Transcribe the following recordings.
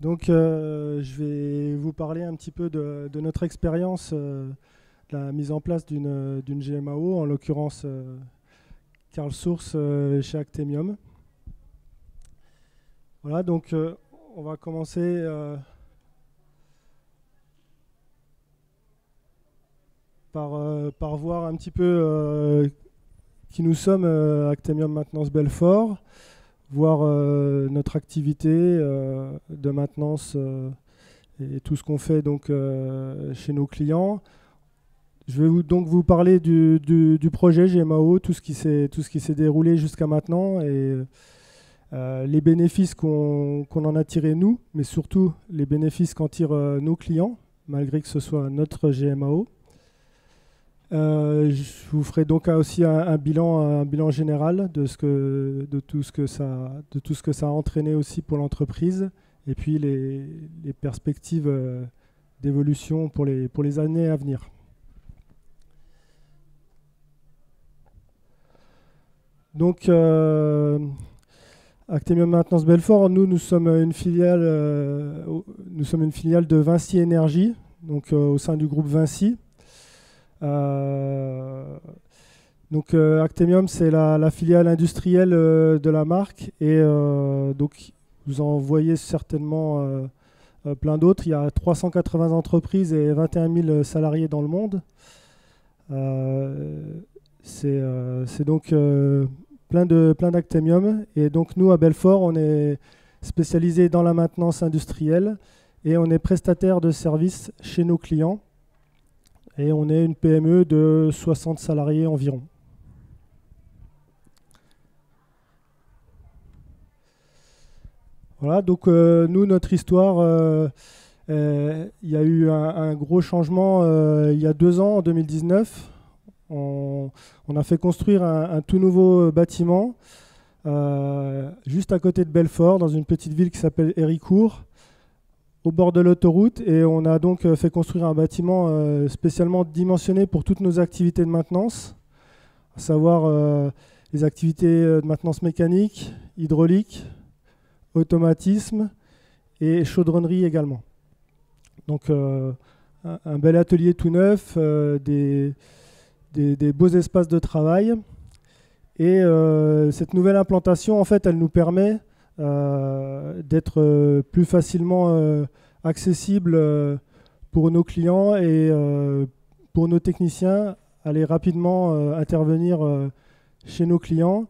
Donc, je vais vous parler un petit peu de notre expérience de la mise en place d'une GMAO, en l'occurrence Karl Source chez Actemium. Voilà, donc on va commencer par voir un petit peu qui nous sommes, Actemium Maintenance Belfort, voir notre activité de maintenance et tout ce qu'on fait donc, chez nos clients. Je vais donc vous parler du projet GMAO, tout ce qui s'est déroulé jusqu'à maintenant et les bénéfices qu'on en a tirés nous, mais surtout les bénéfices qu'en tirent nos clients, malgré que ce soit notre GMAO. Je vous ferai donc aussi un bilan général de tout ce que ça a entraîné aussi pour l'entreprise et puis les perspectives d'évolution pour les années à venir. Donc, Actemium Maintenance Belfort, nous sommes une filiale de Vinci Énergie, donc au sein du groupe Vinci. Donc Actemium, c'est la filiale industrielle de la marque et donc vous en voyez certainement plein d'autres. Il y a 380 entreprises et 21 000 salariés dans le monde. C'est donc plein d'Actemium. Et donc nous, à Belfort, on est spécialisé dans la maintenance industrielle et on est prestataire de services chez nos clients. Et on est une PME de 60 salariés environ. Voilà, donc nous, notre histoire, il y a eu un gros changement il y a 2 ans, en 2019. On a fait construire un tout nouveau bâtiment juste à côté de Belfort, dans une petite ville qui s'appelle Héricourt, au bord de l'autoroute, et on a donc fait construire un bâtiment spécialement dimensionné pour toutes nos activités de maintenance, à savoir les activités de maintenance mécanique, hydraulique, automatisme et chaudronnerie également. Donc un bel atelier tout neuf, des beaux espaces de travail. Et cette nouvelle implantation, en fait, elle nous permet d'être plus facilement accessible pour nos clients et pour nos techniciens, aller rapidement intervenir chez nos clients.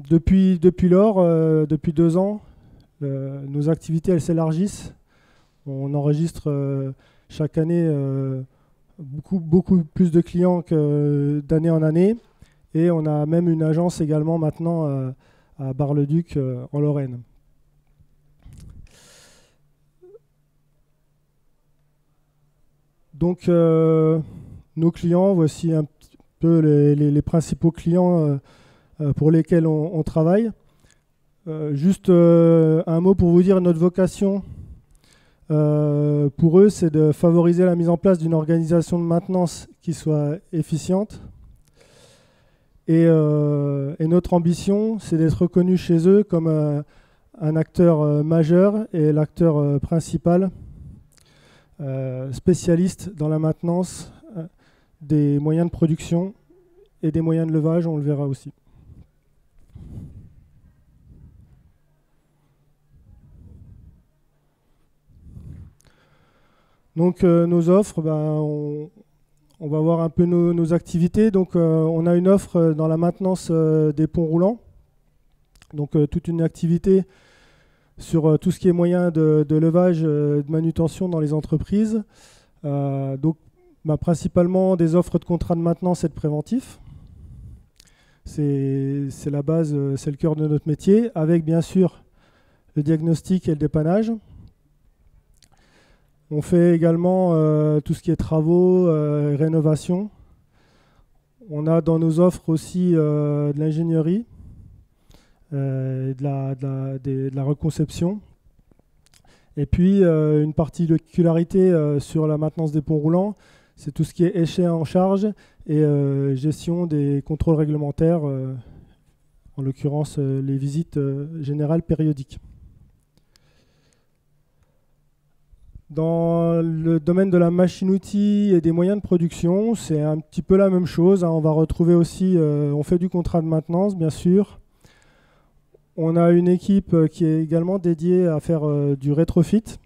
Depuis lors, depuis 2 ans, nos activités elles s'élargissent. On enregistre chaque année beaucoup plus de clients que d'année en année. Et on a même une agence également maintenant à Bar-le-Duc en Lorraine. Donc nos clients, voici un petit peu les principaux clients pour lesquels on travaille. Juste un mot pour vous dire notre vocation. Pour eux, c'est de favoriser la mise en place d'une organisation de maintenance qui soit efficiente. Et notre ambition, c'est d'être reconnu chez eux comme un acteur majeur et l'acteur principal, spécialiste dans la maintenance des moyens de production et des moyens de levage, on le verra aussi. Donc nos offres, on va voir un peu nos activités. Donc on a une offre dans la maintenance des ponts roulants. Donc toute une activité sur tout ce qui est moyen de levage, de manutention dans les entreprises. Donc principalement des offres de contrats de maintenance et de préventif. C'est la base, c'est le cœur de notre métier, avec bien sûr le diagnostic et le dépannage. On fait également tout ce qui est travaux, rénovation. On a dans nos offres aussi de l'ingénierie, de la reconception. Et puis une particularité sur la maintenance des ponts roulants, c'est tout ce qui est échec en charge et gestion des contrôles réglementaires, en l'occurrence les visites générales périodiques. Dans le domaine de la machine-outil et des moyens de production, c'est un petit peu la même chose, hein. On va retrouver aussi, on fait du contrat de maintenance, bien sûr. On a une équipe qui est également dédiée à faire du rétrofit,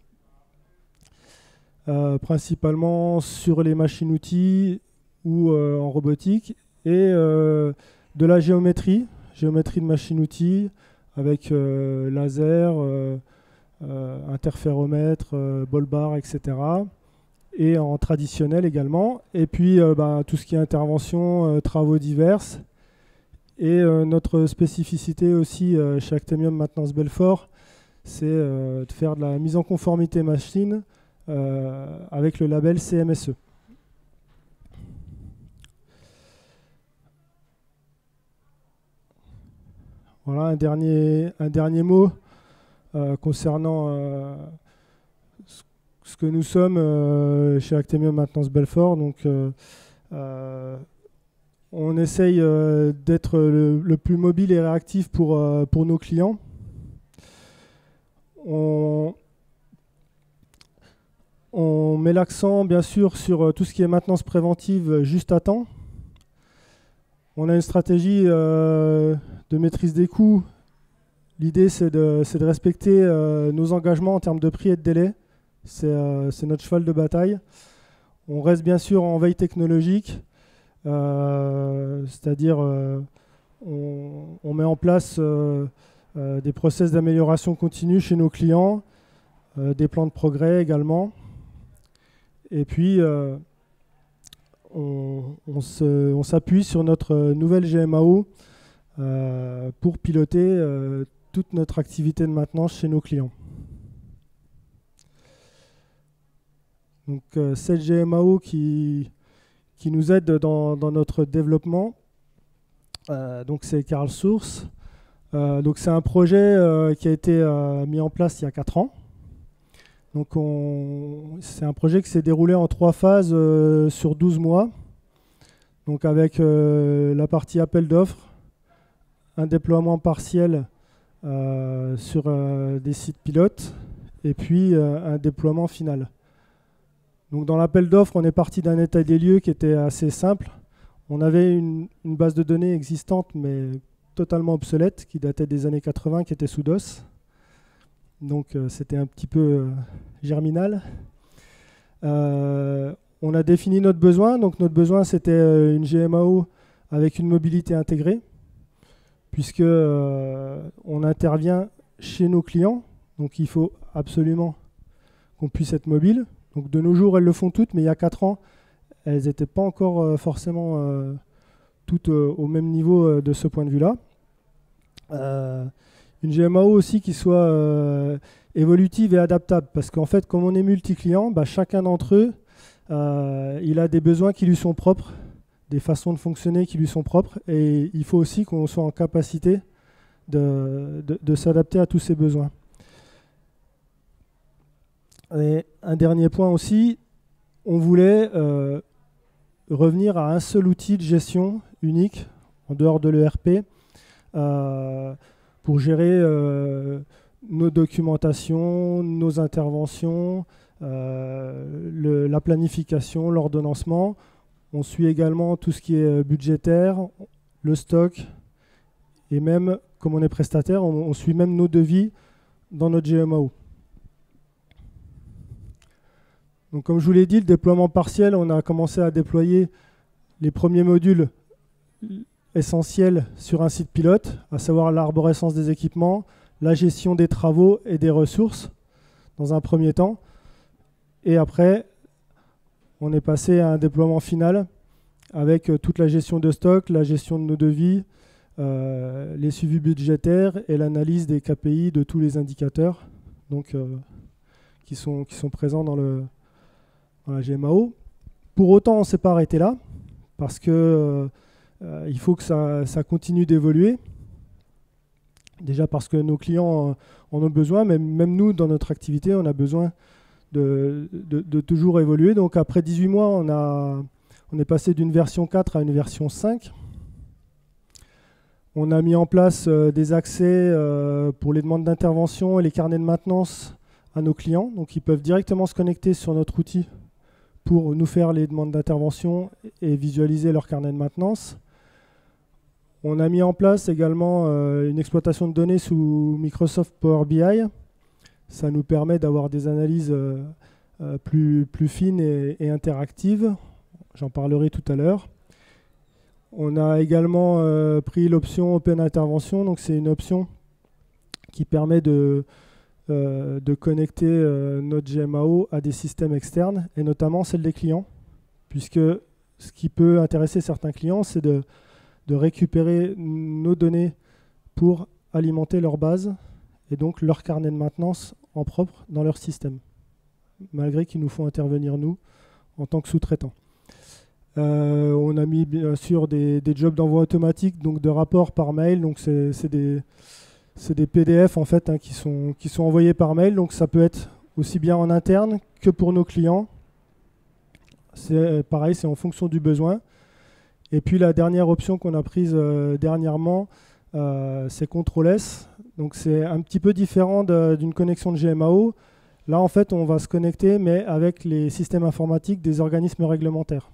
principalement sur les machines-outils ou en robotique, et de la géométrie de machine-outils avec laser, interféromètre, ball bar, etc. Et en traditionnel également. Et puis tout ce qui est intervention, travaux divers. Et notre spécificité aussi chez Actemium Maintenance Belfort, c'est de faire de la mise en conformité machine avec le label CMSE. Voilà un dernier mot concernant ce que nous sommes chez Actemium Maintenance Belfort. Donc, on essaye d'être le plus mobile et réactif pour nos clients. On met l'accent, bien sûr, sur tout ce qui est maintenance préventive juste à temps. On a une stratégie de maîtrise des coûts. L'idée, c'est de respecter nos engagements en termes de prix et de délai. C'est notre cheval de bataille. On reste bien sûr en veille technologique, c'est-à-dire on met en place des process d'amélioration continue chez nos clients, des plans de progrès également. Et puis, on s'appuie sur notre nouvelle GMAO pour piloter toute notre activité de maintenance chez nos clients. Donc, cette GMAO qui nous aide dans notre développement, donc c'est Carl Source. Donc c'est un projet qui a été mis en place il y a 4 ans. Donc c'est un projet qui s'est déroulé en 3 phases sur 12 mois. Donc avec la partie appel d'offres, un déploiement partiel sur des sites pilotes et puis un déploiement final. Donc dans l'appel d'offres, on est parti d'un état des lieux qui était assez simple. On avait une base de données existante mais totalement obsolète qui datait des années 80, qui était sous DOS. Donc c'était un petit peu germinal. On a défini notre besoin. Donc notre besoin, c'était une GMAO avec une mobilité intégrée, puisque on intervient chez nos clients. Donc il faut absolument qu'on puisse être mobile. Donc de nos jours, elles le font toutes, mais il y a 4 ans, elles n'étaient pas encore forcément toutes au même niveau de ce point de vue-là. Une GMAO aussi qui soit évolutive et adaptable, parce qu'en fait, comme on est multi-client, chacun d'entre eux, il a des besoins qui lui sont propres, des façons de fonctionner qui lui sont propres, et il faut aussi qu'on soit en capacité de s'adapter à tous ces besoins. Et un dernier point aussi, on voulait revenir à un seul outil de gestion unique, en dehors de l'ERP, pour gérer nos documentations, nos interventions, la planification, l'ordonnancement. On suit également tout ce qui est budgétaire, le stock, et même, comme on est prestataire, on suit même nos devis dans notre GMAO. Donc, comme je vous l'ai dit, le déploiement partiel, on a commencé à déployer les premiers modules essentiels sur un site pilote, à savoir l'arborescence des équipements, la gestion des travaux et des ressources, dans un premier temps. Et après, on est passé à un déploiement final avec toute la gestion de stock, la gestion de nos devis, les suivis budgétaires et l'analyse des KPI de tous les indicateurs donc, qui sont présents dans la GMAO. Pour autant, on ne s'est pas arrêté là, parce que il faut que ça continue d'évoluer. Déjà parce que nos clients en ont besoin, mais même nous, dans notre activité, on a besoin de toujours évoluer. Donc après 18 mois, on est passé d'une version 4 à une version 5. On a mis en place des accès pour les demandes d'intervention et les carnets de maintenance à nos clients. Donc ils peuvent directement se connecter sur notre outil pour nous faire les demandes d'intervention et visualiser leur carnet de maintenance. On a mis en place également une exploitation de données sous Microsoft Power BI. Ça nous permet d'avoir des analyses plus fines et interactives. J'en parlerai tout à l'heure. On a également pris l'option Open Intervention. Donc c'est une option qui permet de connecter notre GMAO à des systèmes externes, et notamment celle des clients, puisque ce qui peut intéresser certains clients, c'est de récupérer nos données pour alimenter leur base et donc leur carnet de maintenance en propre dans leur système, malgré qu'ils nous font intervenir nous en tant que sous-traitants. On a mis bien sûr des jobs d'envoi automatique, donc de rapports par mail. Donc c'est des PDF en fait, hein, qui sont envoyés par mail. Donc ça peut être aussi bien en interne que pour nos clients. C'est pareil, c'est en fonction du besoin. Et puis la dernière option qu'on a prise dernièrement, c'est Ctrl+S. Donc c'est un petit peu différent d'une connexion de GMAO. Là en fait on va se connecter mais avec les systèmes informatiques des organismes réglementaires.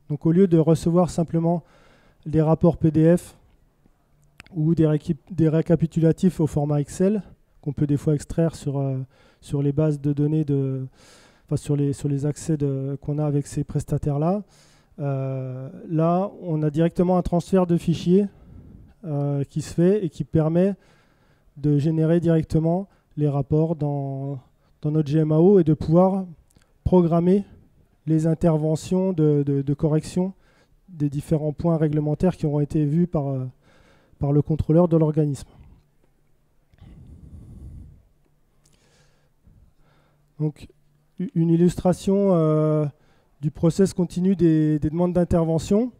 Donc au lieu de recevoir simplement des rapports PDF ou des récapitulatifs au format Excel, qu'on peut des fois extraire sur les bases de données, sur les accès qu'on a avec ces prestataires-là, là, on a directement un transfert de fichiers qui se fait et qui permet de générer directement les rapports dans notre GMAO et de pouvoir programmer les interventions de correction des différents points réglementaires qui auront été vus par le contrôleur de l'organisme. Donc, une illustration du process continu des demandes d'intervention.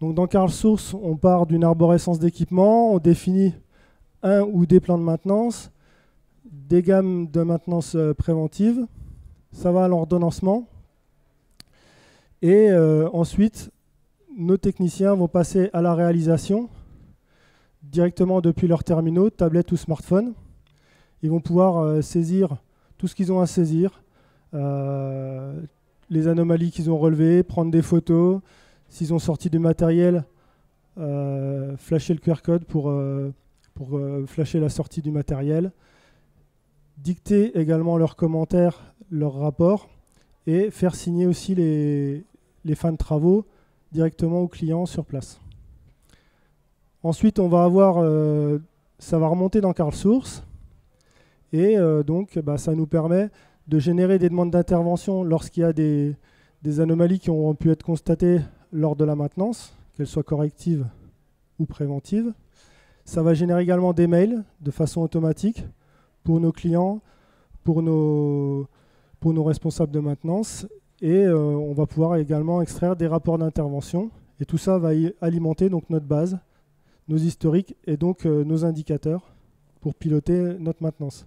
Donc dans CarlSource, on part d'une arborescence d'équipement, on définit un ou des plans de maintenance, des gammes de maintenance préventive, ça va à l'ordonnancement, et ensuite, nos techniciens vont passer à la réalisation directement depuis leurs terminaux, tablettes ou smartphones. Ils vont pouvoir saisir tout ce qu'ils ont à saisir, les anomalies qu'ils ont relevées, prendre des photos, s'ils ont sorti du matériel, flasher le QR code pour flasher la sortie du matériel, dicter également leurs commentaires, leurs rapports et faire signer aussi les fins de travaux directement aux clients sur place. Ensuite, on va avoir, ça va remonter dans CarlSource et donc ça nous permet de générer des demandes d'intervention lorsqu'il y a des anomalies qui ont pu être constatées lors de la maintenance, qu'elles soient correctives ou préventives. Ça va générer également des mails de façon automatique pour nos clients, pour nos responsables de maintenance, et on va pouvoir également extraire des rapports d'intervention, et tout ça va alimenter donc notre base, nos historiques et donc nos indicateurs pour piloter notre maintenance.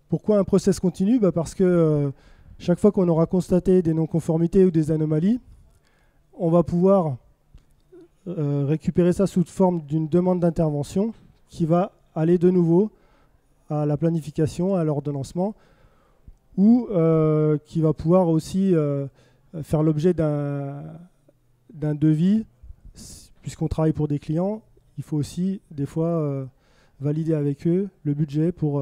Pourquoi un process continu ? Parce que chaque fois qu'on aura constaté des non-conformités ou des anomalies, on va pouvoir récupérer ça sous forme d'une demande d'intervention qui va aller de nouveau à la planification, à l'ordonnancement, ou qui va pouvoir aussi faire l'objet d'un devis. Puisqu'on travaille pour des clients, il faut aussi des fois valider avec eux le budget pour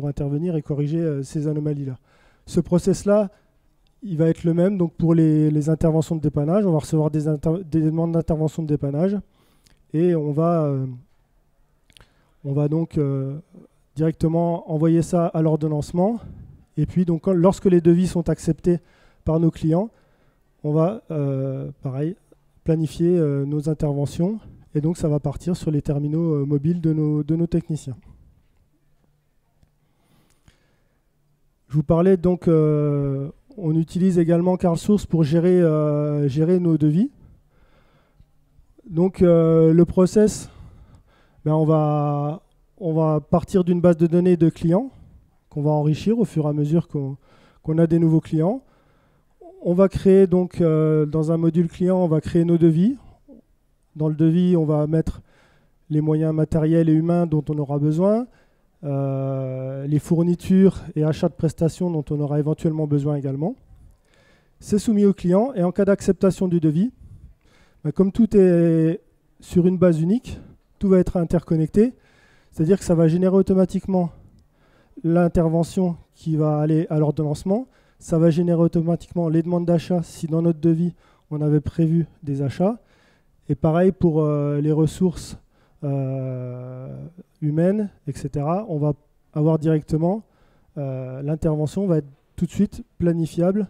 intervenir et corriger ces anomalies-là. Ce process-là, il va être le même donc pour les interventions de dépannage. On va recevoir des demandes d'intervention de dépannage et on va donc directement envoyer ça à l'ordonnancement. Et puis donc lorsque les devis sont acceptés par nos clients, on va pareil planifier nos interventions. Et donc ça va partir sur les terminaux mobiles de nos techniciens. Je vous parlais donc, on utilise également CarlSource pour gérer nos devis. Donc le process, on va partir d'une base de données de clients qu'on va enrichir au fur et à mesure qu'on a des nouveaux clients. On va créer donc dans un module client, on va créer nos devis. Dans le devis, on va mettre les moyens matériels et humains dont on aura besoin, les fournitures et achats de prestations dont on aura éventuellement besoin également. C'est soumis au client et en cas d'acceptation du devis, comme tout est sur une base unique, tout va être interconnecté, c'est-à-dire que ça va générer automatiquement l'intervention qui va aller à l'ordonnancement, ça va générer automatiquement les demandes d'achat si dans notre devis on avait prévu des achats, et pareil pour les ressources humaines, etc. On va avoir directement, l'intervention va être tout de suite planifiable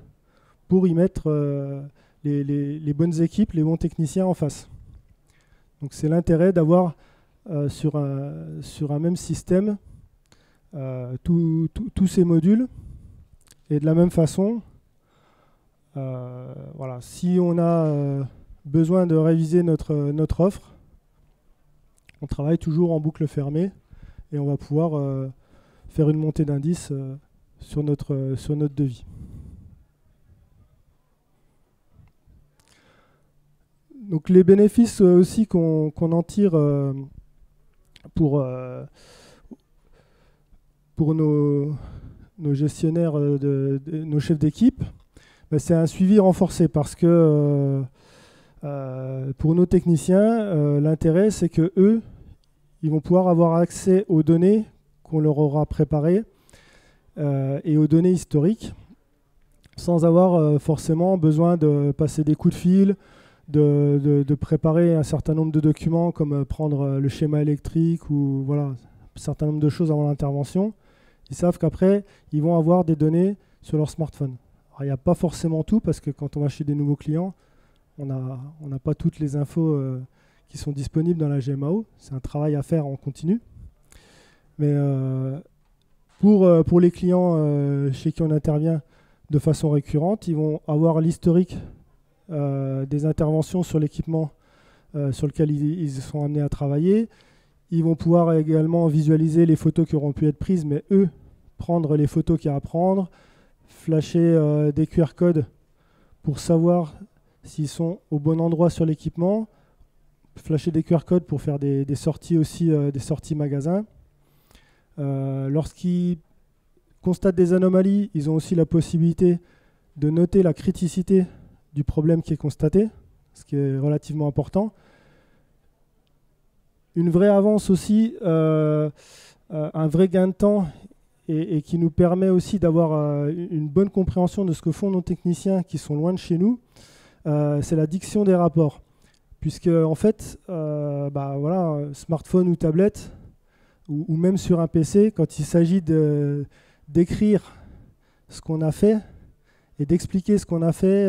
pour y mettre les bonnes équipes, les bons techniciens en face. Donc c'est l'intérêt d'avoir sur un même système tous ces modules. Et de la même façon, voilà, si on a besoin de réviser notre offre, on travaille toujours en boucle fermée et on va pouvoir faire une montée d'indice sur notre devis. Donc les bénéfices aussi qu'on en tire pour nos gestionnaires, nos chefs d'équipe, c'est un suivi renforcé parce que pour nos techniciens, l'intérêt c'est que eux, ils vont pouvoir avoir accès aux données qu'on leur aura préparées et aux données historiques sans avoir forcément besoin de passer des coups de fil, de préparer un certain nombre de documents comme prendre le schéma électrique ou voilà, un certain nombre de choses avant l'intervention. Ils savent qu'après, ils vont avoir des données sur leur smartphone. Alors, il n'y a pas forcément tout parce que quand on va chez des nouveaux clients, on n'a pas toutes les infos qui sont disponibles dans la GMAO. C'est un travail à faire en continu. Mais pour les clients chez qui on intervient de façon récurrente, ils vont avoir l'historique des interventions sur l'équipement sur lequel ils sont amenés à travailler. Ils vont pouvoir également visualiser les photos qui auront pu être prises, mais eux, prendre les photos qu'il y a à prendre, flasher des QR codes pour savoir s'ils sont au bon endroit sur l'équipement, flasher des QR codes pour faire des sorties aussi, des sorties magasins. Lorsqu'ils constatent des anomalies, ils ont aussi la possibilité de noter la criticité du problème qui est constaté, ce qui est relativement important. Une vraie avance aussi, un vrai gain de temps et qui nous permet aussi d'avoir une bonne compréhension de ce que font nos techniciens qui sont loin de chez nous, c'est la diction des rapports. Puisque en fait, voilà, smartphone ou tablette, ou même sur un PC, quand il s'agit d'écrire ce qu'on a fait et d'expliquer ce qu'on a fait,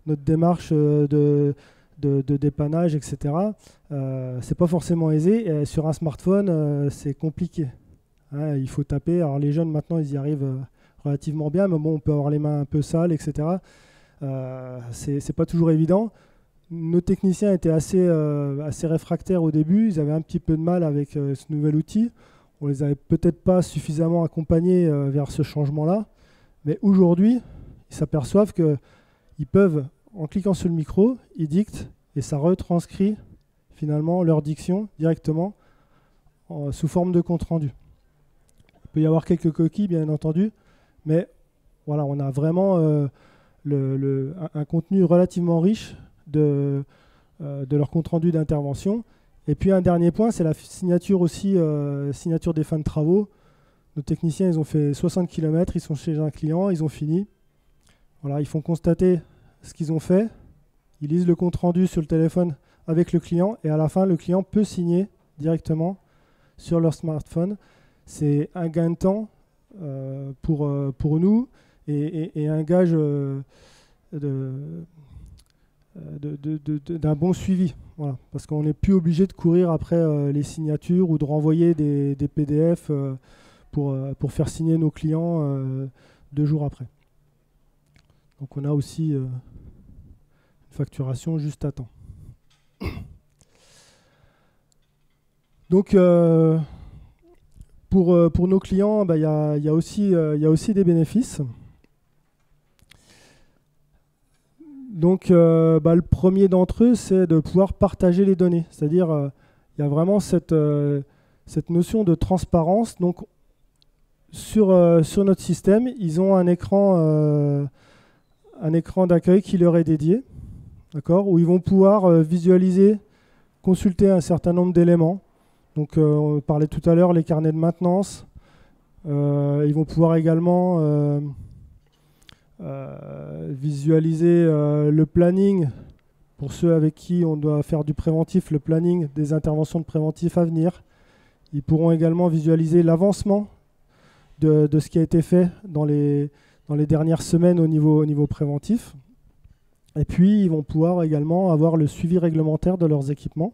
notre démarche de dépannage, etc., c'est pas forcément aisé. Et sur un smartphone, c'est compliqué. Hein, il faut taper. Alors les jeunes maintenant, ils y arrivent relativement bien, mais bon, on peut avoir les mains un peu sales, etc. C'est pas toujours évident. Nos techniciens étaient assez réfractaires au début. Ils avaient un petit peu de mal avec ce nouvel outil. On les avait peut-être pas suffisamment accompagnés vers ce changement-là. Mais aujourd'hui, ils s'aperçoivent qu'ils peuvent, en cliquant sur le micro, ils dictent et ça retranscrit finalement leur diction directement sous forme de compte-rendu. Il peut y avoir quelques coquilles, bien entendu, mais voilà, on a vraiment un contenu relativement riche de leur compte-rendu d'intervention. Et puis un dernier point, c'est la signature aussi, signature des fins de travaux. Nos techniciens, ils ont fait 60 km, ils sont chez un client, ils ont fini. Voilà, ils font constater ce qu'ils ont fait, ils lisent le compte-rendu sur le téléphone avec le client, et à la fin, le client peut signer directement sur leur smartphone. C'est un gain de temps pour nous et un gage d'un bon suivi. Voilà, parce qu'on n'est plus obligé de courir après les signatures ou de renvoyer des PDF pour faire signer nos clients 2 jours après. Donc on a aussi une facturation juste à temps. Donc pour nos clients, il y a aussi des bénéfices. Donc le premier d'entre eux, c'est de pouvoir partager les données. C'est-à-dire il y a vraiment cette cette notion de transparence. Donc, sur notre système, ils ont un écran d'accueil qui leur est dédié, d'accord, où ils vont pouvoir visualiser, consulter un certain nombre d'éléments. Donc, on parlait tout à l'heure, les carnets de maintenance. Ils vont pouvoir également visualiser le planning, pour ceux avec qui on doit faire du préventif, le planning des interventions de préventif à venir. Ils pourront également visualiser l'avancement de ce qui a été fait dans les dernières semaines au niveau préventif. Et puis, ils vont pouvoir également avoir le suivi réglementaire de leurs équipements.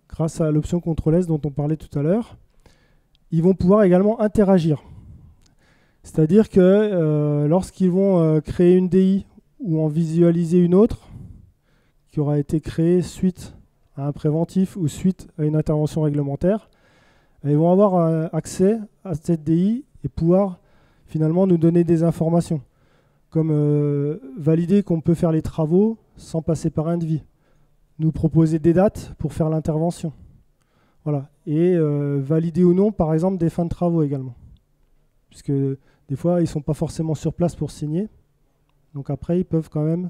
Grâce à l'option CTRL S dont on parlait tout à l'heure, ils vont pouvoir également interagir. C'est-à-dire que lorsqu'ils vont créer une DI ou en visualiser une autre, qui aura été créée suite à un préventif ou suite à une intervention réglementaire, ils vont avoir accès à cette DI et pouvoir finalement nous donner des informations, comme valider qu'on peut faire les travaux sans passer par un devis, nous proposer des dates pour faire l'intervention, voilà, et valider ou non par exemple des fins de travaux également, puisque des fois ils ne sont pas forcément sur place pour signer, donc après ils peuvent quand même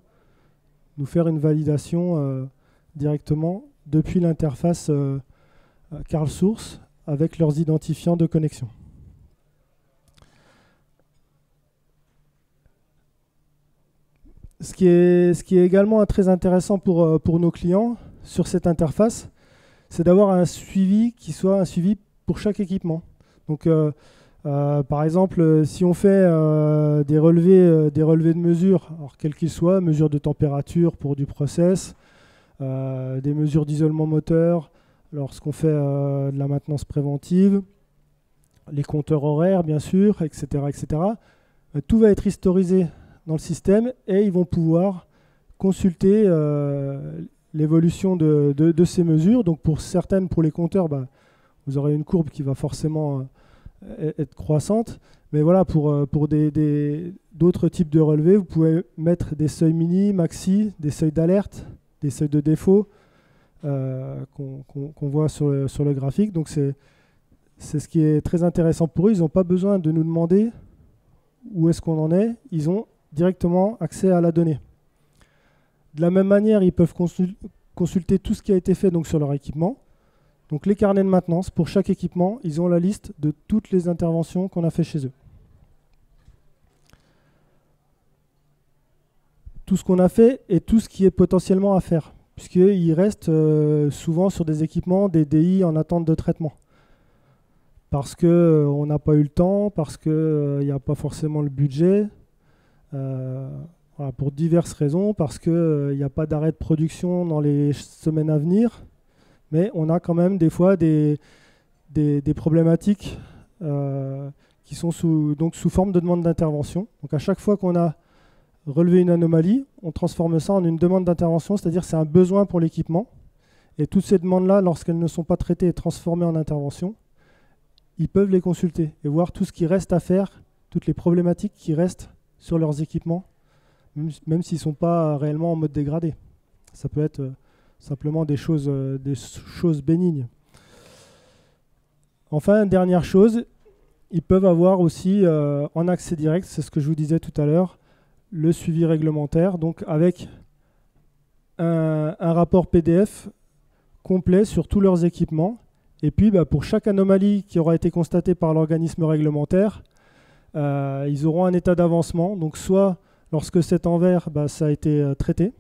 nous faire une validation directement depuis l'interface CarlSource avec leurs identifiants de connexion. Ce qui est également très intéressant pour nos clients sur cette interface, c'est d'avoir un suivi qui soit un suivi pour chaque équipement. Donc, par exemple, si on fait des relevés de mesures, alors quels qu'ils soient, mesures de température pour du process, des mesures d'isolement moteur, lorsqu'on fait de la maintenance préventive, les compteurs horaires bien sûr, etc. etc. Tout va être historisé dans le système et ils vont pouvoir consulter l'évolution de ces mesures. Donc pour certaines, pour les compteurs, vous aurez une courbe qui va forcément être croissante. Mais voilà, pour d'autres types de relevés, vous pouvez mettre des seuils mini, maxi, des seuils d'alerte, des seuils de défaut qu'on voit sur le graphique. Donc c'est ce qui est très intéressant pour eux. Ils n'ont pas besoin de nous demander où est-ce qu'on en est. Ils ont directement accès à la donnée. De la même manière, ils peuvent consulter tout ce qui a été fait donc, sur leur équipement. Donc les carnets de maintenance, pour chaque équipement, ils ont la liste de toutes les interventions qu'on a fait chez eux. Tout ce qu'on a fait et tout ce qui est potentiellement à faire, puisqu'ils restent souvent sur des équipements, des DI en attente de traitement. Parce qu'on n'a pas eu le temps, parce qu'il n'y a pas forcément le budget, voilà, pour diverses raisons, parce qu'il n'y a pas d'arrêt de production dans les semaines à venir, mais on a quand même des fois des problématiques qui sont sous forme de demande d'intervention. Donc à chaque fois qu'on a relevé une anomalie, on transforme ça en une demande d'intervention, c'est-à-dire c'est un besoin pour l'équipement. Et toutes ces demandes-là, lorsqu'elles ne sont pas traitées et transformées en intervention, ils peuvent les consulter et voir tout ce qui reste à faire, toutes les problématiques qui restent sur leurs équipements, même s'ils ne sont pas réellement en mode dégradé. Ça peut être simplement des choses bénignes. Enfin, dernière chose, ils peuvent avoir aussi en accès direct, c'est ce que je vous disais tout à l'heure, le suivi réglementaire, donc avec un rapport PDF complet sur tous leurs équipements. Et puis, pour chaque anomalie qui aura été constatée par l'organisme réglementaire, ils auront un état d'avancement. Donc, soit lorsque c'est en vert, ça a été traité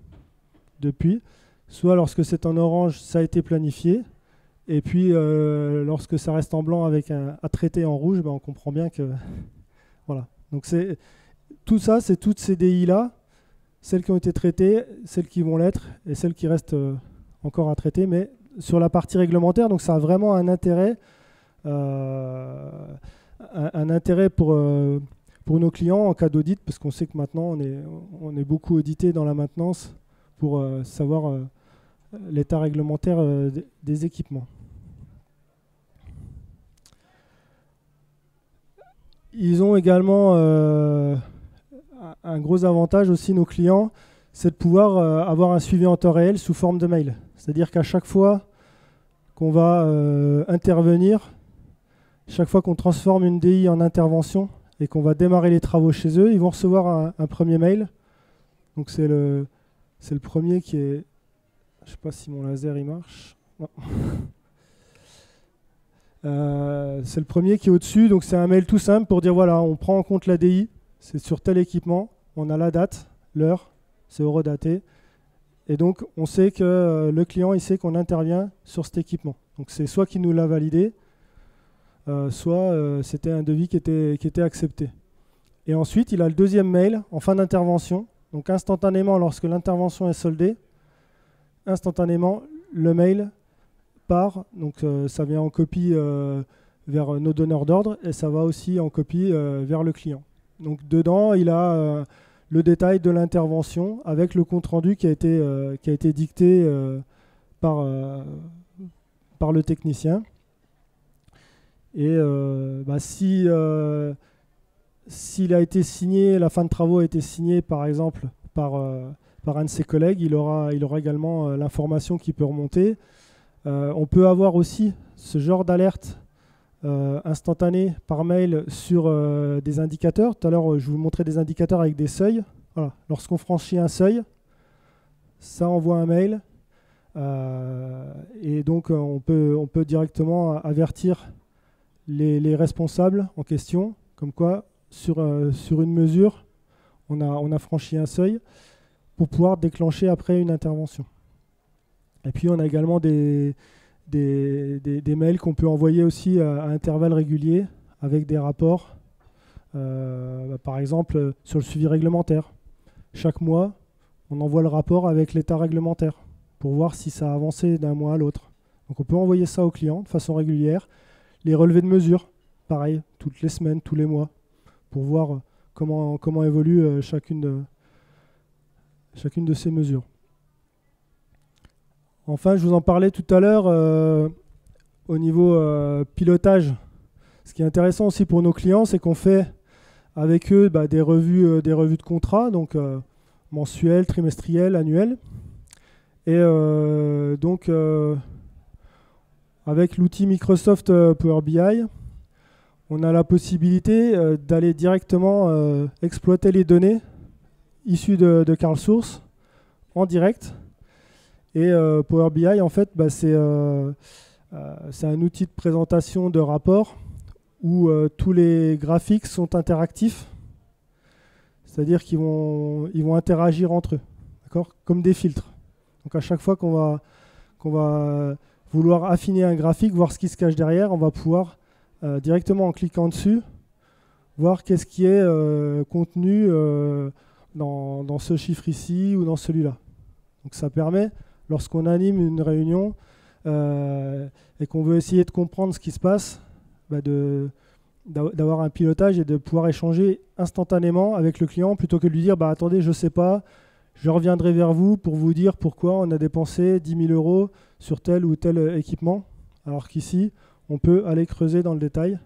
depuis, soit lorsque c'est en orange, ça a été planifié. Et puis, lorsque ça reste en blanc avec à traiter en rouge, on comprend bien que... Voilà. Donc, tout ça, c'est toutes ces DI-là, celles qui ont été traitées, celles qui vont l'être et celles qui restent encore à traiter, mais sur la partie réglementaire. Donc, ça a vraiment un intérêt pour nos clients en cas d'audit, parce qu'on sait que maintenant, on est beaucoup audité dans la maintenance pour savoir l'état réglementaire des équipements. Ils ont également un gros avantage aussi, nos clients, c'est de pouvoir avoir un suivi en temps réel sous forme de mail. C'est-à-dire qu'à chaque fois qu'on va intervenir, chaque fois qu'on transforme une DI en intervention et qu'on va démarrer les travaux chez eux, ils vont recevoir un premier mail. Donc c'est le premier qui est... Je ne sais pas si mon laser il marche. Non. C'est le premier qui est au-dessus. Donc c'est un mail tout simple pour dire voilà, on prend en compte la DI, c'est sur tel équipement, on a la date, l'heure, c'est horodaté. Et donc on sait que le client il sait qu'on intervient sur cet équipement. Donc c'est soit qu'il nous l'a validé, soit c'était un devis qui était accepté. Et ensuite, il a le deuxième mail en fin d'intervention. Donc instantanément, lorsque l'intervention est soldée, instantanément, le mail part. Donc ça vient en copie vers nos donneurs d'ordre et ça va aussi en copie vers le client. Donc dedans, il a le détail de l'intervention avec le compte-rendu qui a été dicté par le technicien. Et s'il a été signé, la fin de travaux a été signée par exemple par un de ses collègues, il aura également l'information qui peut remonter. On peut avoir aussi ce genre d'alerte instantanée par mail sur des indicateurs. Tout à l'heure, je vous montrais des indicateurs avec des seuils. Voilà. Lorsqu'on franchit un seuil, ça envoie un mail. Et donc, on peut directement avertir les responsables en question, comme quoi, sur une mesure, on a franchi un seuil pour pouvoir déclencher après une intervention. Et puis, on a également des mails qu'on peut envoyer aussi à intervalles réguliers avec des rapports, par exemple, sur le suivi réglementaire. Chaque mois, on envoie le rapport avec l'état réglementaire pour voir si ça a avancé d'un mois à l'autre. Donc, on peut envoyer ça aux clients de façon régulière. Les relevés de mesures, pareil, toutes les semaines, tous les mois, pour voir comment évolue chacune de ces mesures. Enfin, je vous en parlais tout à l'heure au niveau pilotage. Ce qui est intéressant aussi pour nos clients, c'est qu'on fait avec eux des revues de contrat, donc mensuelles, trimestrielles, annuelles. Et donc, avec l'outil Microsoft Power BI, on a la possibilité d'aller directement exploiter les données issues de CarlSource en direct. Et Power BI, en fait, c'est un outil de présentation de rapport où tous les graphiques sont interactifs, c'est-à-dire qu'ils vont interagir entre eux, d'accord, comme des filtres. Donc à chaque fois qu'on va vouloir affiner un graphique, voir ce qui se cache derrière, on va pouvoir directement en cliquant dessus, voir qu'est-ce qui est contenu dans ce chiffre ici ou dans celui-là. Donc ça permet, lorsqu'on anime une réunion et qu'on veut essayer de comprendre ce qui se passe, d'avoir un pilotage et de pouvoir échanger instantanément avec le client plutôt que de lui dire attendez, je ne sais pas, je reviendrai vers vous pour vous dire pourquoi on a dépensé 10 000 € sur tel ou tel équipement, alors qu'ici, on peut aller creuser dans le détail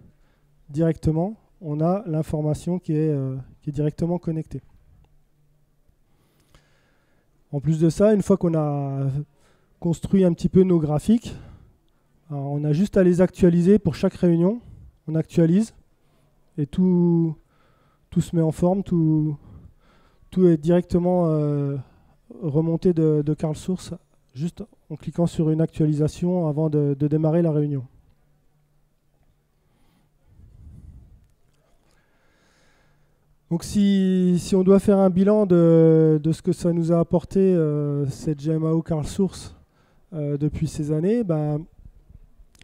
directement. On a l'information qui est directement connectée. En plus de ça, une fois qu'on a construit un petit peu nos graphiques, on a juste à les actualiser pour chaque réunion. On actualise et tout se met en forme, tout est directement remonté de CarlSource juste en cliquant sur une actualisation avant de démarrer la réunion. Donc si on doit faire un bilan de ce que ça nous a apporté cette GMAO CarlSource depuis ces années,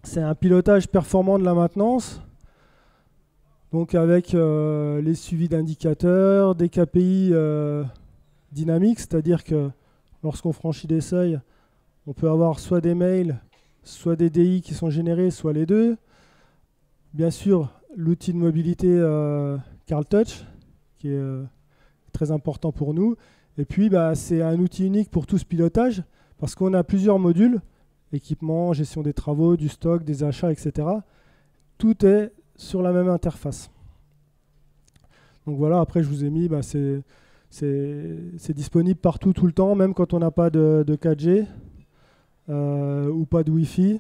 c'est un pilotage performant de la maintenance, donc avec les suivis d'indicateurs, des KPI dynamiques, c'est-à-dire que lorsqu'on franchit des seuils, on peut avoir soit des mails, soit des DI qui sont générés, soit les deux. Bien sûr, l'outil de mobilité CarlTouch, qui est très important pour nous. Et puis, c'est un outil unique pour tout ce pilotage, parce qu'on a plusieurs modules, équipement, gestion des travaux, du stock, des achats, etc. Tout est sur la même interface. Donc voilà, après je vous ai mis, c'est disponible partout, tout le temps, même quand on n'a pas de 4G. ou pas de Wi-Fi.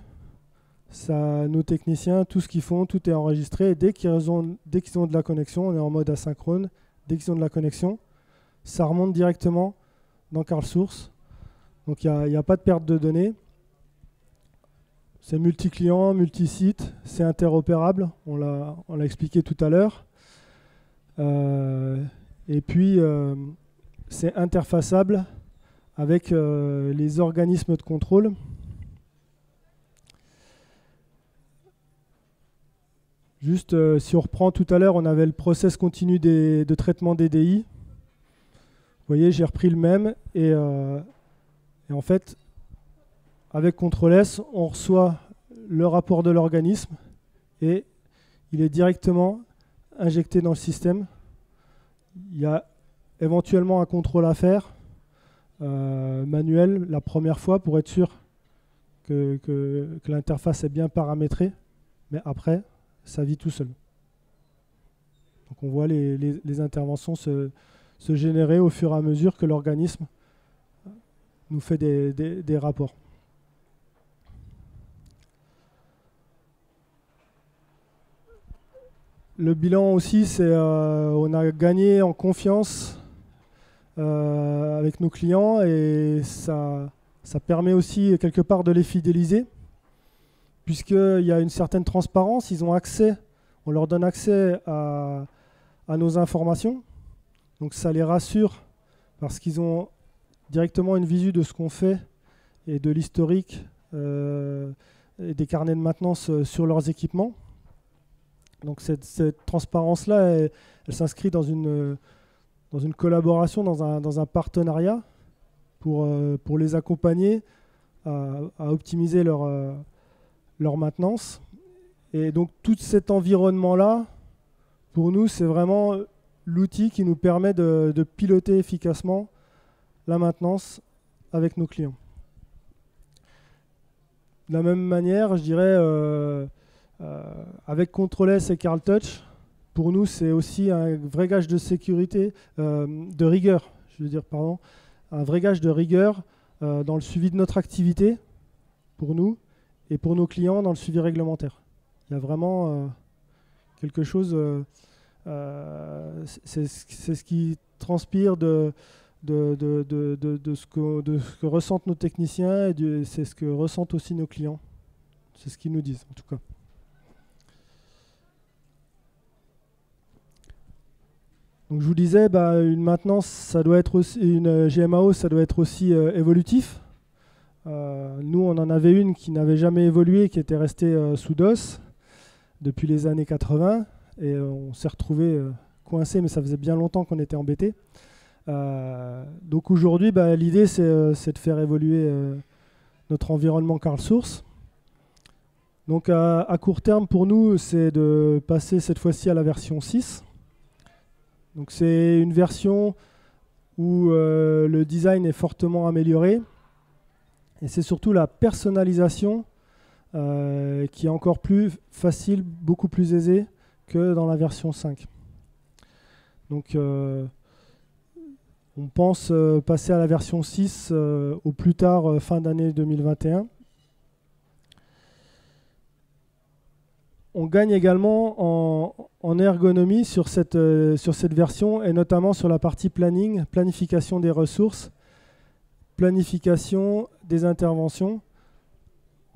Ça, nos techniciens, tout ce qu'ils font, tout est enregistré. Et dès qu'ils ont de la connexion, on est en mode asynchrone, dès qu'ils ont de la connexion, ça remonte directement dans CarlSource. Donc il n'y a pas de perte de données. C'est multi-client, multi-site, c'est interopérable, on l'a expliqué tout à l'heure. Et puis c'est interfaçable avec les organismes de contrôle. Juste, si on reprend tout à l'heure, on avait le process continu de traitement des DI. Vous voyez, j'ai repris le même. Et en fait, avec CTRL-S, on reçoit le rapport de l'organisme et il est directement injecté dans le système. Il y a éventuellement un contrôle à faire, manuel, la première fois, pour être sûr que l'interface est bien paramétrée. Mais après, ça vit tout seul. Donc on voit les interventions se générer au fur et à mesure que l'organisme nous fait des rapports. Le bilan aussi, c'est on a gagné en confiance avec nos clients et ça permet aussi quelque part de les fidéliser puisqu'il y a une certaine transparence, ils ont accès, on leur donne accès à nos informations, donc ça les rassure parce qu'ils ont directement une visu de ce qu'on fait et de l'historique et des carnets de maintenance sur leurs équipements. Donc cette transparence-là, elle s'inscrit dans une collaboration, dans un partenariat pour les accompagner à optimiser leur maintenance. Et donc tout cet environnement-là, pour nous, c'est vraiment l'outil qui nous permet de piloter efficacement la maintenance avec nos clients. De la même manière, je dirais, avec CTRL-S et CarlTouch, pour nous, c'est aussi un vrai gage de sécurité, de rigueur, un vrai gage de rigueur dans le suivi de notre activité, pour nous, et pour nos clients dans le suivi réglementaire. Il y a vraiment quelque chose, c'est ce qui transpire de ce que ressentent nos techniciens, et c'est ce que ressentent aussi nos clients. C'est ce qu'ils nous disent, en tout cas. Donc je vous disais, une maintenance, ça doit être aussi, une GMAO, ça doit être aussi évolutif. Nous, on en avait une qui n'avait jamais évolué, qui était restée sous DOS depuis les années 80, et on s'est retrouvé coincé, mais ça faisait bien longtemps qu'on était embêté. Donc aujourd'hui, l'idée, c'est de faire évoluer notre environnement CarlSource. Donc à court terme, pour nous, c'est de passer cette fois-ci à la version 6. Donc c'est une version où le design est fortement amélioré et c'est surtout la personnalisation qui est encore plus facile, beaucoup plus aisée que dans la version 5. Donc on pense passer à la version 6 au plus tard fin d'année 2021. On gagne également en ergonomie sur cette version et notamment sur la partie planning, planification des ressources, planification des interventions.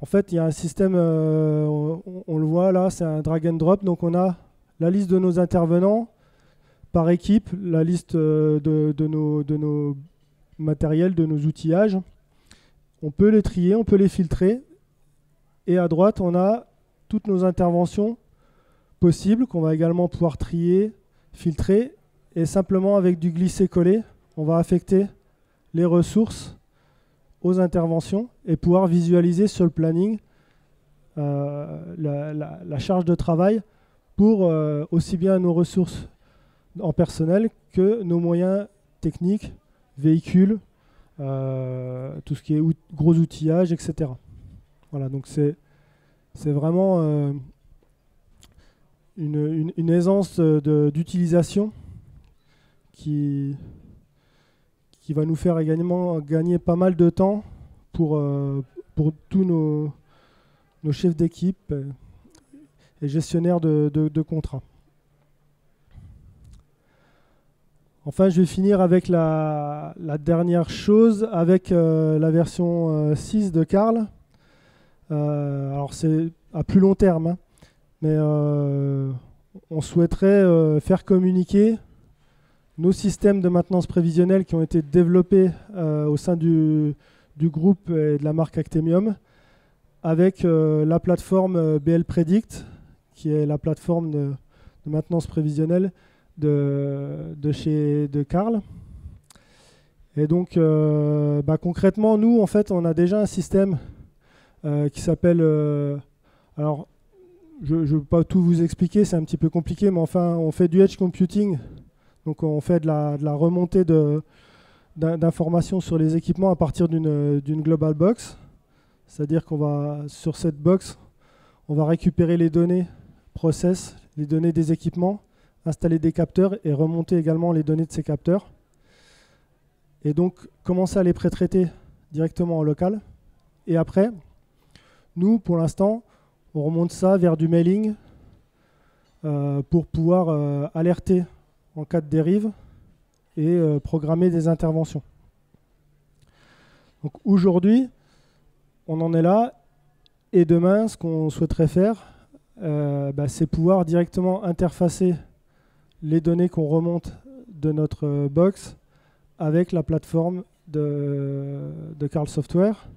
En fait, il y a un système, on le voit là, c'est un drag and drop. Donc on a la liste de nos intervenants par équipe, la liste de nos matériels, de nos outillages. On peut les trier, on peut les filtrer. Et à droite, on a toutes nos interventions possibles qu'on va également pouvoir trier, filtrer, et simplement avec du glisser-coller, on va affecter les ressources aux interventions et pouvoir visualiser sur le planning la charge de travail pour aussi bien nos ressources en personnel que nos moyens techniques, véhicules, tout ce qui est gros outillage, etc. Voilà, donc c'est vraiment une aisance d'utilisation qui va nous faire également gagner pas mal de temps pour pour tous nos chefs d'équipe et gestionnaires de contrats. Enfin, je vais finir avec la dernière chose, avec la version 6 de Carl. Alors c'est à plus long terme, hein, mais on souhaiterait faire communiquer nos systèmes de maintenance prévisionnelle qui ont été développés au sein du groupe et de la marque Actemium avec la plateforme BL Predict, qui est la plateforme de maintenance prévisionnelle de Carl. Et donc concrètement, nous en fait on a déjà un système qui s'appelle alors je ne veux pas tout vous expliquer, c'est un petit peu compliqué, mais enfin on fait du edge computing, donc on fait de la remontée d'informations sur les équipements à partir d'une global box, c'est-à-dire qu'on va sur cette box on va récupérer les données process, les données des équipements, installer des capteurs et remonter également les données de ces capteurs. Et donc, commencer à les pré-traiter directement en local. Et après, nous, pour l'instant, on remonte ça vers du mailing pour pouvoir alerter en cas de dérive et programmer des interventions. Donc aujourd'hui, on en est là. Et demain, ce qu'on souhaiterait faire, c'est pouvoir directement interfacer les données qu'on remonte de notre box avec la plateforme de Carl Software,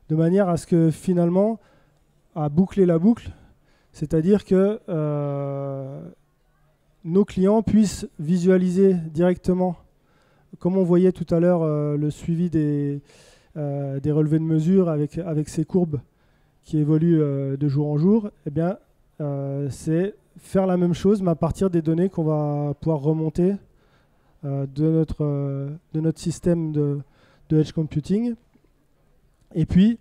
de manière à ce que finalement, à boucler la boucle, c'est-à-dire que nos clients puissent visualiser directement, comme on voyait tout à l'heure, le suivi des relevés de mesure avec ces courbes qui évoluent de jour en jour, eh bien, c'est faire la même chose, mais à partir des données qu'on va pouvoir remonter de notre système de edge computing. Et puis,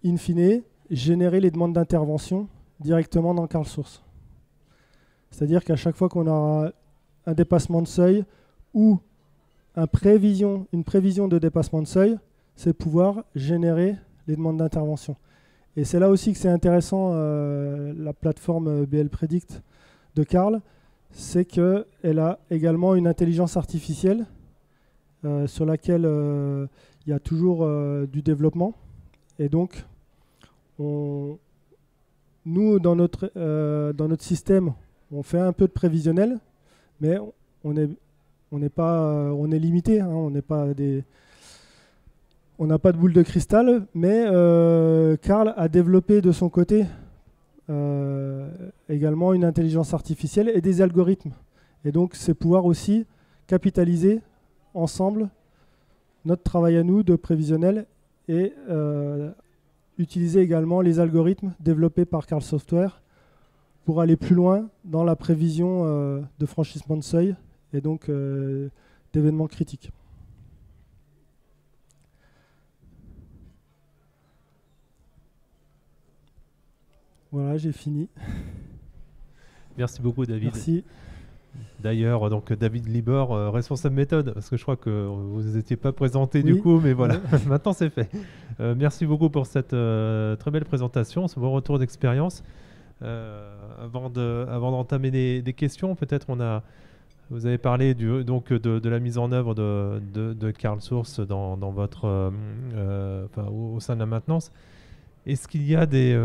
in fine, générer les demandes d'intervention directement dans Carl Source. C'est-à-dire qu'à chaque fois qu'on aura un dépassement de seuil ou une prévision de dépassement de seuil, c'est pouvoir générer les demandes d'intervention. Et c'est là aussi que c'est intéressant, la plateforme BL Predict de Carl, c'est qu'elle a également une intelligence artificielle sur laquelle il y a toujours du développement. Et donc, nous, dans notre système, on fait un peu de prévisionnel, mais on est limité, hein, on n'a pas de boule de cristal, mais Carl a développé de son côté également une intelligence artificielle et des algorithmes. Et donc, c'est pouvoir aussi capitaliser ensemble notre travail à nous de prévisionnel et utiliser également les algorithmes développés par Carl Software pour aller plus loin dans la prévision de franchissement de seuil et donc d'événements critiques. Voilà, j'ai fini. Merci beaucoup, David. Merci. D'ailleurs, donc David Libor, responsable méthode, parce que je crois que vous n'étiez pas présenté oui. Du coup, mais voilà, maintenant c'est fait. Merci beaucoup pour cette très belle présentation, ce beau retour d'expérience. Avant d'entamer des questions, peut-être vous avez parlé de la mise en œuvre de Carl Source dans votre, au sein de la maintenance. Est-ce qu'il y a des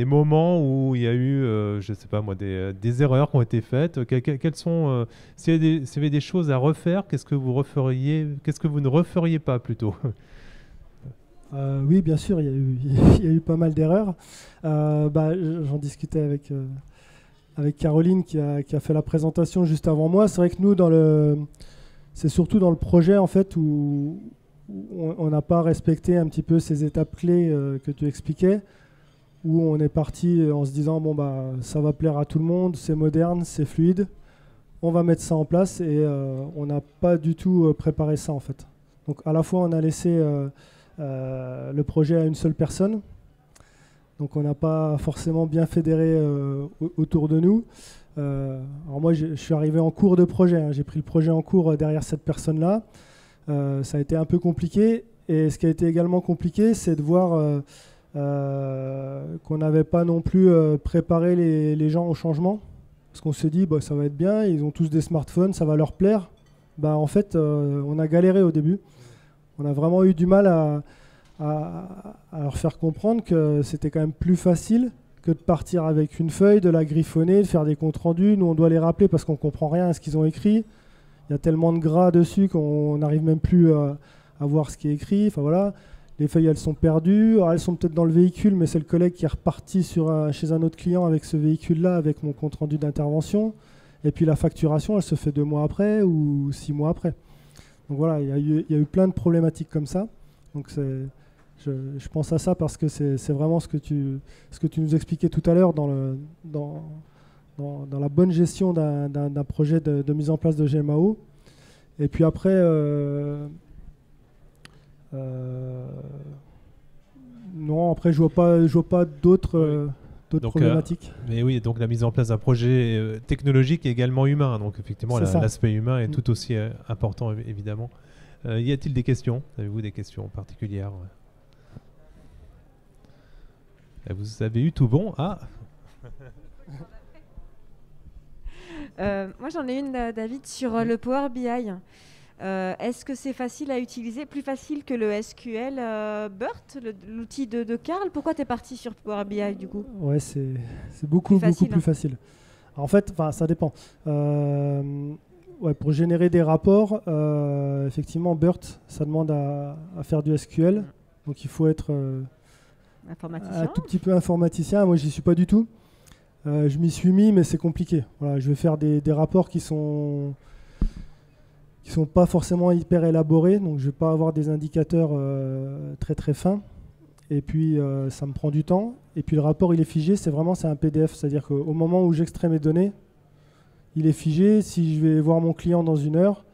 moments où il y a eu, je ne sais pas moi, des erreurs qui ont été faites? Quelles sont, s'il y avait des choses à refaire, qu'est-ce que vous ne referiez pas plutôt? Oui, bien sûr, il y a eu pas mal d'erreurs. J'en discutais avec Caroline qui a fait la présentation juste avant moi. C'est vrai que nous, c'est surtout dans le projet en fait où on n'a pas respecté un petit peu ces étapes clés que tu expliquais, où on est parti en se disant ça va plaire à tout le monde, c'est moderne, c'est fluide, on va mettre ça en place et on n'a pas du tout préparé ça en fait. Donc à la fois on a laissé le projet à une seule personne, donc on n'a pas forcément bien fédéré autour de nous. Alors moi je suis arrivé en cours de projet, hein, j'ai pris le projet en cours derrière cette personne-là. Ça a été un peu compliqué Et ce qui a été également compliqué, c'est de voir qu'on n'avait pas non plus préparé les gens au changement. Parce qu'on s'est dit, bah, ça va être bien, ils ont tous des smartphones, ça va leur plaire. Bah, en fait, on a galéré au début. On a vraiment eu du mal à leur faire comprendre que c'était quand même plus facile que de partir avec une feuille, de la griffonner, de faire des comptes rendus. Nous, on doit les rappeler parce qu'on ne comprend rien à ce qu'ils ont écrit. Il y a tellement de gras dessus qu'on n'arrive même plus à voir ce qui est écrit. Enfin, voilà. Les feuilles, elles sont perdues. Alors, elles sont peut-être dans le véhicule, mais c'est le collègue qui est reparti chez un autre client avec ce véhicule-là, avec mon compte rendu d'intervention. Et puis la facturation, elle se fait 2 mois après ou 6 mois après. Donc voilà, il y a eu plein de problématiques comme ça. Donc je pense à ça parce que c'est vraiment ce que tu nous expliquais tout à l'heure dans la bonne gestion d'un projet de mise en place de GMAO. Et puis après, non, après je vois pas d'autres problématiques. Mais oui, donc la mise en place d'un projet technologique est également humain. Donc effectivement, l'aspect humain est tout aussi important, évidemment. Y a-t-il des questions? Avez-vous des questions particulières? Vous avez eu tout bon. Ah. Moi, j'en ai une, David, sur le Power BI. Est-ce que c'est facile à utiliser, plus facile que le SQL BERT, l'outil de Carl? Pourquoi tu es parti sur Power BI du coup? Ouais, c'est beaucoup plus facile. Alors, en fait, ça dépend. Ouais, pour générer des rapports, effectivement, BERT, ça demande à faire du SQL. Donc il faut être un tout petit peu informaticien. Moi, j'y suis pas du tout. Je m'y suis mis, mais c'est compliqué. Voilà, je vais faire des rapports qui sont pas forcément hyper élaborés, donc je vais pas avoir des indicateurs très très fins. Et puis ça me prend du temps. Et puis le rapport, il est figé. C'est un PDF, c'est-à-dire qu'au moment où j'extrais mes données, il est figé. Si je vais voir mon client dans 1 heure,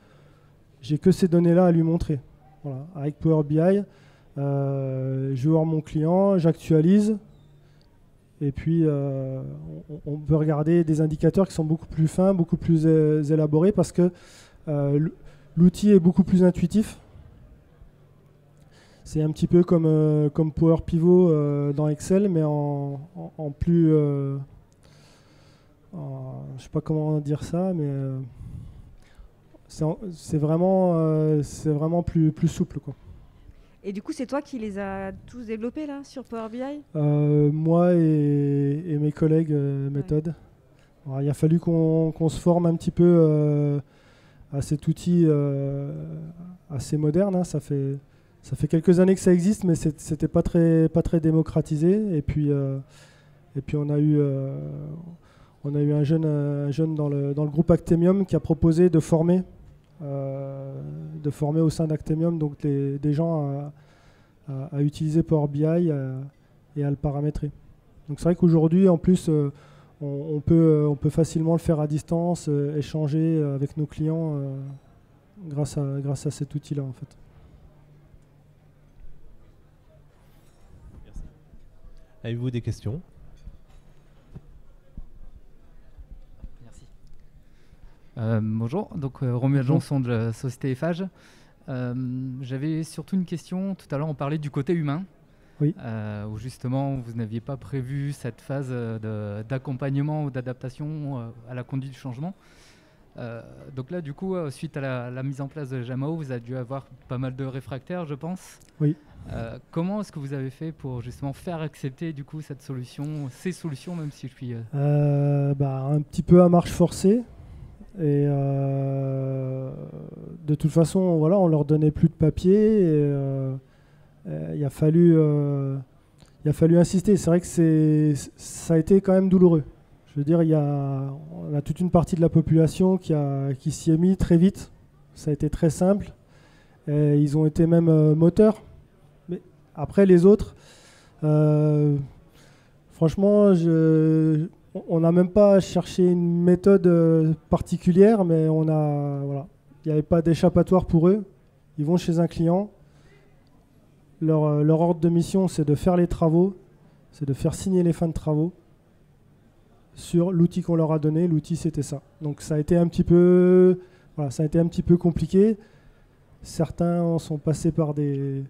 j'ai que ces données-là à lui montrer. Voilà. Avec Power BI, je vais voir mon client, j'actualise. Et puis, on peut regarder des indicateurs qui sont beaucoup plus fins, beaucoup plus élaborés, parce que l'outil est beaucoup plus intuitif. C'est un petit peu comme Power Pivot dans Excel, mais en plus... je ne sais pas comment dire ça, mais c'est vraiment plus souple, quoi. Et du coup, c'est toi qui les as tous développés là sur Power BI? Moi et mes collègues méthode. Alors, il a fallu qu'on se forme un petit peu à cet outil assez moderne. Hein. Ça fait quelques années que ça existe, mais c'était pas très démocratisé. Et puis on a eu un jeune dans le groupe Actemium qui a proposé de former au sein d'Actemium donc des gens à utiliser Power BI et à le paramétrer. Donc c'est vrai qu'aujourd'hui, en plus, on peut facilement le faire à distance, échanger avec nos clients grâce à cet outil-là, en fait. Merci. Avez-vous des questions? Bonjour, donc Romuald Janson de la société Eiffage. J'avais surtout une question. Tout à l'heure, on parlait du côté humain, oui. Où justement vous n'aviez pas prévu cette phase d'accompagnement ou d'adaptation à la conduite du changement. Donc là, du coup, suite à la mise en place de GMAO, vous avez dû avoir pas mal de réfractaires, je pense. Oui. Comment est-ce que vous avez fait pour justement faire accepter du coup ces solutions, même si je suis... Un petit peu à marche forcée. Et de toute façon, voilà, on leur donnait plus de papier. Et il a fallu insister. C'est vrai que ça a été quand même douloureux. Je veux dire, on a toute une partie de la population qui s'y est mis très vite. Ça a été très simple. Et ils ont été même moteurs. Mais après, les autres, franchement, on n'a même pas cherché une méthode particulière, mais il n'y avait pas d'échappatoire pour eux. Ils vont chez un client. Leur ordre de mission, c'est de faire les travaux, c'est de faire signer les fins de travaux sur l'outil qu'on leur a donné. L'outil, c'était ça. Donc ça a été un petit peu compliqué. Certains sont passés par des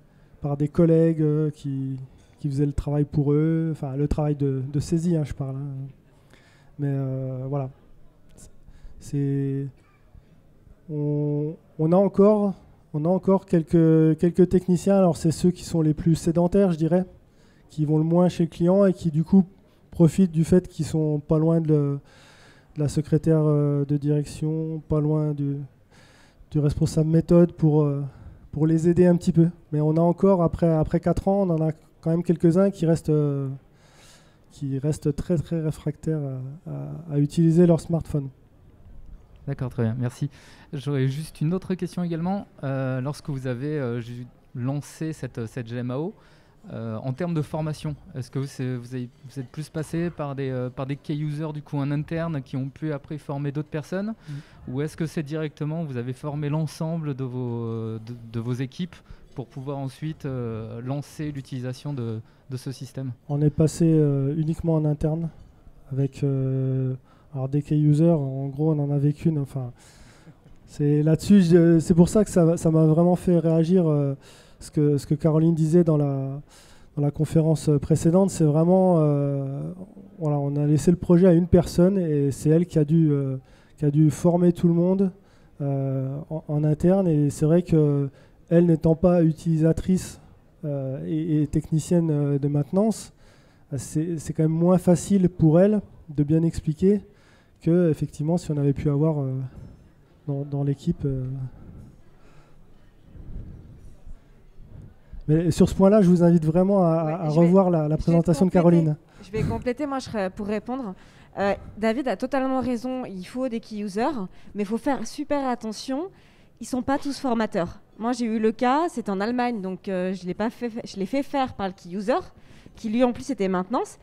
par des collègues qui faisaient le travail pour eux, enfin le travail de saisie, hein, je parle. Hein. Mais voilà. On a encore quelques techniciens, alors c'est ceux qui sont les plus sédentaires, je dirais, qui vont le moins chez le client et qui du coup profitent du fait qu'ils sont pas loin de la secrétaire de direction, pas loin du responsable méthode pour les aider un petit peu. Mais on a encore, après 4 ans, on en a quand même quelques-uns qui restent très très réfractaires à utiliser leur smartphone. D'accord, très bien, merci. J'aurais juste une autre question également. Lorsque vous avez lancé cette GMAO, en termes de formation, est-ce que vous êtes plus passé par des key users du coup en interne qui ont pu après former d'autres personnes, ou est-ce que c'est directement vous avez formé l'ensemble de vos équipes pour pouvoir ensuite lancer l'utilisation de ce système? On est passé uniquement en interne avec alors des key users, en gros on en avait qu'une. Enfin, c'est là-dessus, c'est pour ça que ça m'a vraiment fait réagir. Ce que Caroline disait dans la conférence précédente, c'est vraiment, voilà, on a laissé le projet à une personne et c'est elle qui a dû former tout le monde en interne. Et c'est vrai qu'elle n'étant pas utilisatrice et technicienne de maintenance, c'est quand même moins facile pour elle de bien expliquer que effectivement si on avait pu avoir dans l'équipe. Mais sur ce point-là, je vous invite vraiment à revoir la présentation de Caroline. Je vais compléter, moi, pour répondre. David a totalement raison, il faut des key users, mais il faut faire super attention, ils ne sont pas tous formateurs. Moi, j'ai eu le cas, c'est en Allemagne, donc je l'ai fait faire par le key user, qui lui, en plus, était maintenance.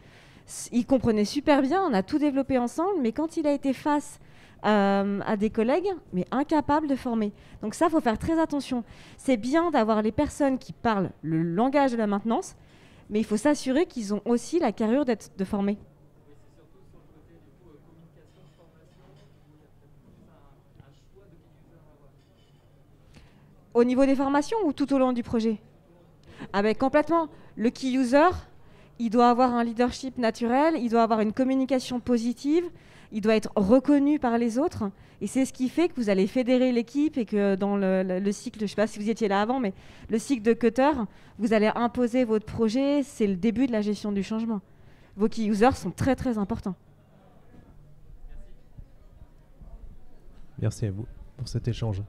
Il comprenait super bien, on a tout développé ensemble, mais quand il a été face à des collègues, mais incapables de former. Donc ça, il faut faire très attention. C'est bien d'avoir les personnes qui parlent le langage de la maintenance, mais il faut s'assurer qu'ils ont aussi la carrure de former. Au niveau des formations ou tout au long du projet? Ah ben complètement. Le key user, il doit avoir un leadership naturel, il doit avoir une communication positive, il doit être reconnu par les autres. Et c'est ce qui fait que vous allez fédérer l'équipe et que dans le cycle, je ne sais pas si vous étiez là avant, mais le cycle de Cutter, vous allez imposer votre projet. C'est le début de la gestion du changement. Vos key users sont très très importants. Merci à vous pour cet échange.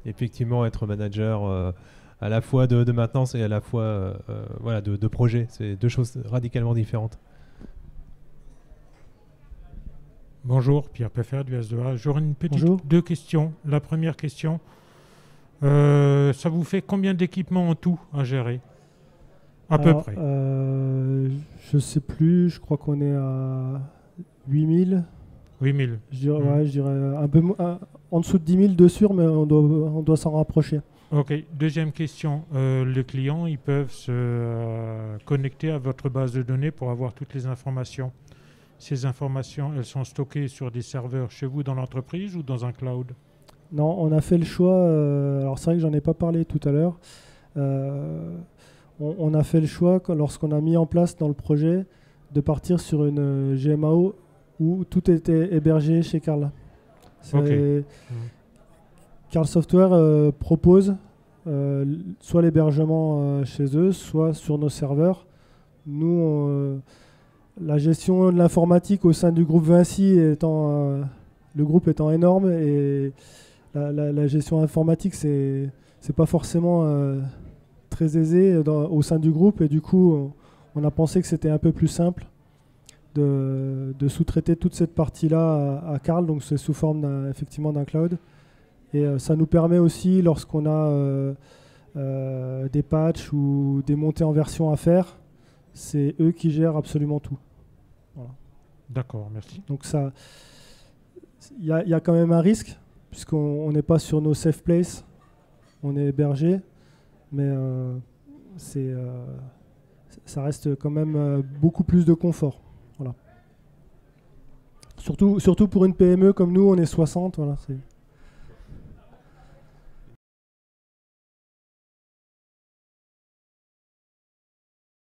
Effectivement, être manager à la fois de maintenance et à la fois voilà, de projet, c'est deux choses radicalement différentes. Bonjour, Pierre Peffer du S2A. J'aurais deux questions. La première question, ça vous fait combien d'équipements en tout à gérer à peu près? Je ne sais plus, je crois qu'on est à 8000. 8000. Je dirais un peu en dessous de 10 000 de sûr, mais on doit s'en rapprocher. Ok. Deuxième question, les clients, ils peuvent se connecter à votre base de données pour avoir toutes les informations. Ces informations, elles sont stockées sur des serveurs chez vous dans l'entreprise ou dans un cloud? Non, on a fait le choix, alors c'est vrai que j'en ai pas parlé tout à l'heure, on a fait le choix, lorsqu'on a mis en place dans le projet, de partir sur une GMAO où tout était hébergé chez Carl. Okay. Carl Software propose soit l'hébergement chez eux, soit sur nos serveurs. Nous, la gestion de l'informatique au sein du groupe Vinci étant le groupe étant énorme et la gestion informatique c'est pas forcément très aisé au sein du groupe et du coup on a pensé que c'était un peu plus simple de sous-traiter toute cette partie-là à Carl, donc c'est sous forme effectivement d'un cloud et ça nous permet aussi lorsqu'on a des patchs ou des montées en version à faire, c'est eux qui gèrent absolument tout. Voilà. D'accord, merci. Donc ça, il y a quand même un risque, puisqu'on n'est pas sur nos safe places, on est hébergé, mais ça reste quand même beaucoup plus de confort. Voilà. Surtout pour une PME comme nous, on est 60, voilà,